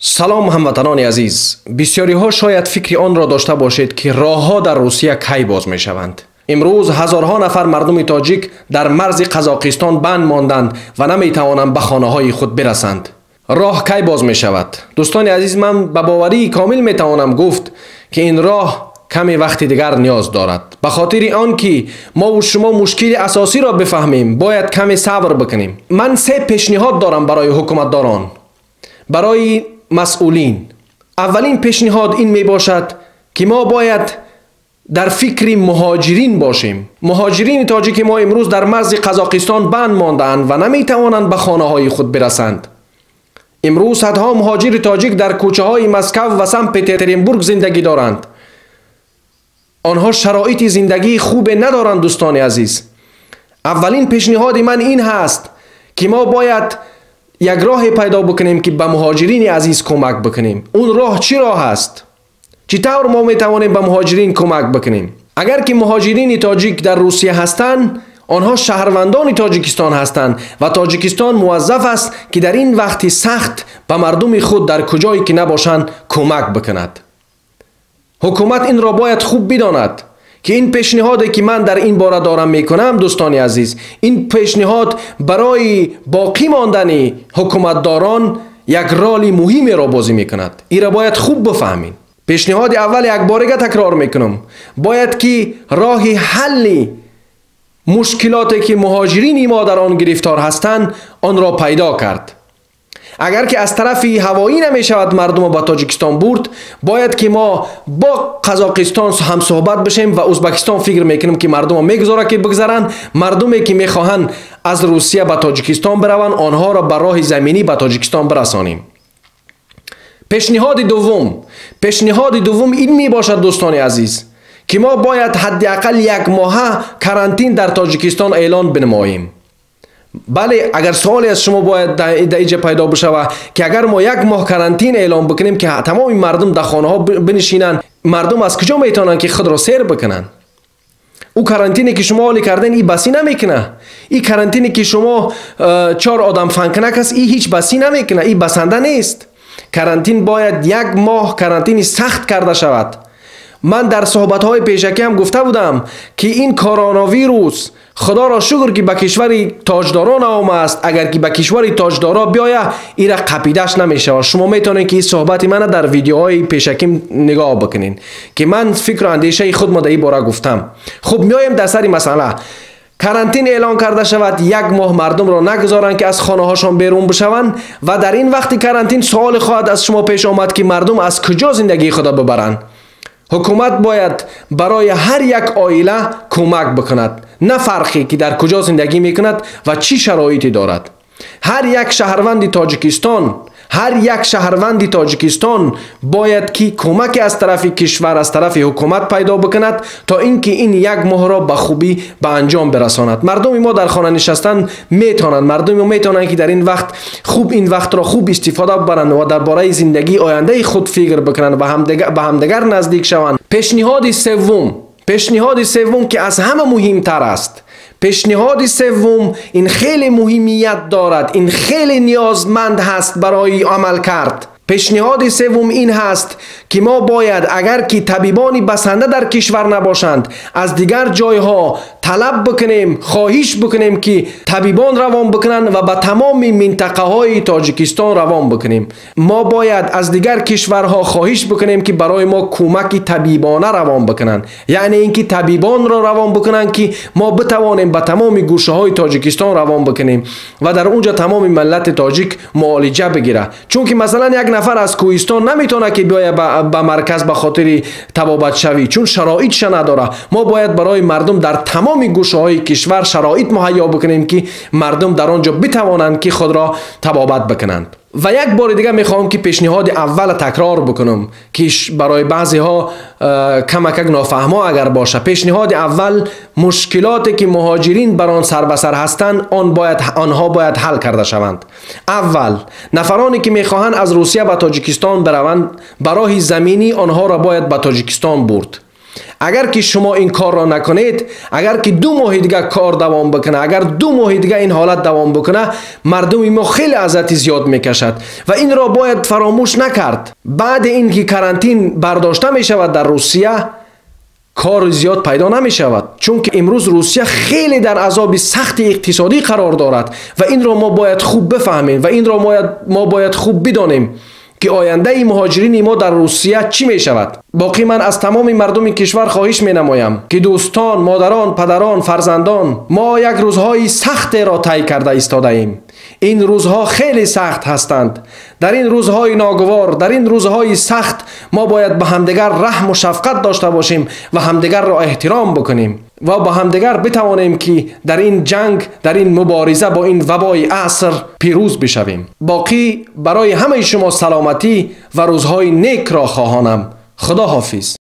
سلام هموطنان عزیز. بسیاری ها شاید فکر آن را داشته باشید که راه ها در روسیه کی باز می شوند. امروز هزارها نفر مردم تاجیک در مرز قزاقستان بند ماندند و نمی توانند به خانه های خود برسند. راه کی باز می شود؟ دوستان عزیز، من به باوری کامل می توانم گفت که این راه کمی وقت دیگر نیاز دارد. به خاطر آن که ما و شما مشکل اساسی را بفهمیم باید کمی صبر بکنیم. من سه پیشنهاد دارم برای حکومتداران، برای مسئولین. اولین پیشنهاد این می باشد که ما باید در فکر مهاجرین باشیم. مهاجرین تاجیک ما امروز در مرز قزاقستان بند ماندند و نمی توانند به خانه های خود برسند. امروز صدها مهاجر تاجیک در کوچه های مسکو و سن پترزبورگ زندگی دارند. آنها شرایط زندگی خوب ندارند. دوستان عزیز، اولین پیشنهاد من این هست که ما باید یک راه پیدا بکنیم که به مهاجرین عزیز کمک بکنیم. اون راه چی راه است؟ چطور ما میتوانیم به مهاجرین کمک بکنیم؟ اگر که مهاجرین تاجیک در روسیه هستند، آنها شهروندان تاجیکستان هستند و تاجیکستان موظف است که در این وقت سخت به مردم خود در کجایی که نباشند کمک بکند. حکومت این را باید خوب بداند که این پیشنهادی که من در این باره دارم میکنم، دوستان عزیز، این پیشنهاد برای باقی ماندن حکومتداران یک رول مهمی را بازی میکند. این را باید خوب بفهمین. پیشنهاد اول یک بارگه تکرار میکنم، باید که راه حل مشکلاتی که مهاجرین ما در آن گرفتار هستند آن را پیدا کرد. اگر که از طرف هوایی نمی شود مردم با تاجیکستان برد، باید که ما با قزاقستان هم صحبت بشیم و ازبکستان فکر میکنیم که مردم میگذاره که بگذارن. مردمی که میخواهند از روسیه به تاجیکستان بروند آنها را به راه زمینی به تاجیکستان برسانیم. پیشنهاد دوم این می باشد دوستان عزیز که ما باید حداقل یک ماه کرانتین در تاجیکستان اعلان بنماییم. بله، اگر سوالی از شما باید در اینجا پیدا بشه که اگر ما یک ماه کرانتین اعلام بکنیم که تمام مردم در خانه ها بنشینن، مردم از کجا میتونن که خود را سیر بکنن؟ او کرانتینی که شما حالی کردن ای بسی نمیکنه. ای کرانتینی که شما 4 آدم فنکنک است، ای هیچ بسی نمیکنه. ای بسنده نیست. کرانتین باید یک ماه کرانتین سخت کرده شود. من در صحبت‌های پیشکی هم گفته بودم که این کرونا ویروس خدا را شکر که به کشور تاجداران آمده است. اگر که به کشور تاجدارا بیاید ایرا قپیدش نمیشه. شما میتونید که این صحبت من در ویدیوهای پیشکی نگاه بکنین که من فکر و اندیشه خود ما در این باره گفتم. خب میایم در سر مسئله. کرانتین اعلان کرده شود، یک ماه مردم را نگذارن که از خانه هاشون بیرون بشوند و در این وقت کرانتین سوال خواهد از شما پیش آمد که مردم از کجا زندگی خود ببرند. حکومت باید برای هر یک عائله کمک بکند، نه فرقی که در کجا زندگی میکند و چی شرایطی دارد. هر یک شهروند تاجیکستان باید که کمک از طرف کشور، از طرف حکومت پیدا بکند تا اینکه این یک ماه را به خوبی به انجام برساند. مردم ما در خانه نشستن میتونند، مردم ما میتونند که در این وقت خوب این وقت را خوب استفاده ببرند و درباره زندگی آینده خود فکر بکنند و به همدیگر نزدیک شوند. پیشنهاد سوم که از همه مهمتر است. پیشنهاد سوم این خیلی مهمیت دارد، این خیلی نیازمند هست برای عمل کرد. پیشنهاد سوم این هست که ما باید اگر که طبیبانی بسنده در کشور نباشند از دیگر جایها طلب بکنیم، خواهش بکنیم که طبیبان روان بکنند و به تمام منطقه های تاجیکستان روان بکنیم. ما باید از دیگر کشورها خواهش بکنیم که برای ما کمک طبیبانه روان بکنند، یعنی اینکه طبیبان را روان بکنند که ما بتوانیم به تمام گوشه های تاجیکستان روان بکنیم و در اونجا تمام ملت تاجیک معالجه بگیره. چون که مثلا یک نفر از کوهستان نمیتونه که بیاید به مرکز به خاطر طبابت شوی، چون شرایطش نداره. ما باید برای مردم در تمام گوشه های کشور شرایط مهیا بکنیم که مردم در آنجا بتوانند که خود را طبابت بکنند. و یک بار دیگه میخوام که پیشنهاد اول تکرار بکنم که برای بعضی ها کمک نافهمه اگر باشه. پیشنهاد اول، مشکلاتی که مهاجرین بر آن سر به سر هستند آنها باید حل کرده شوند. اول، نفرانی که میخواهند از روسیه به تاجیکستان بروند، برای زمینی آنها را باید به تاجیکستان برد. اگر که شما این کار را نکنید، اگر که 2 ماه دیگه کار دوام بکنه، اگر 2 ماه دیگه این حالت دوام بکنه، مردم ما خیلی عزت زیاد میکشد و این را باید فراموش نکرد. بعد اینکه کرانتین برداشته می شود در روسیه، کار زیاد پیدا نمی شود، چون که امروز روسیه خیلی در عذاب سخت اقتصادی قرار دارد و این را ما باید خوب بفهمیم و این را ما باید خوب بدانیم که آینده مهاجرین ما در روسیه چی می شود. باقی من از تمام مردم کشور خواهش می نمایم که دوستان، مادران، پدران، فرزندان، ما یک روزهای سخت را طی کرده ایستاده ایم. این روزها خیلی سخت هستند. در این روزهای ناگوار، در این روزهای سخت ما باید به همدیگر رحم و شفقت داشته باشیم و همدیگر را احترام بکنیم و با همدیگر بتوانیم که در این جنگ، در این مبارزه با این وبای عصر پیروز بشویم. باقی برای همه شما سلامتی و روزهای نیک را خواهانم. خدا حافظ.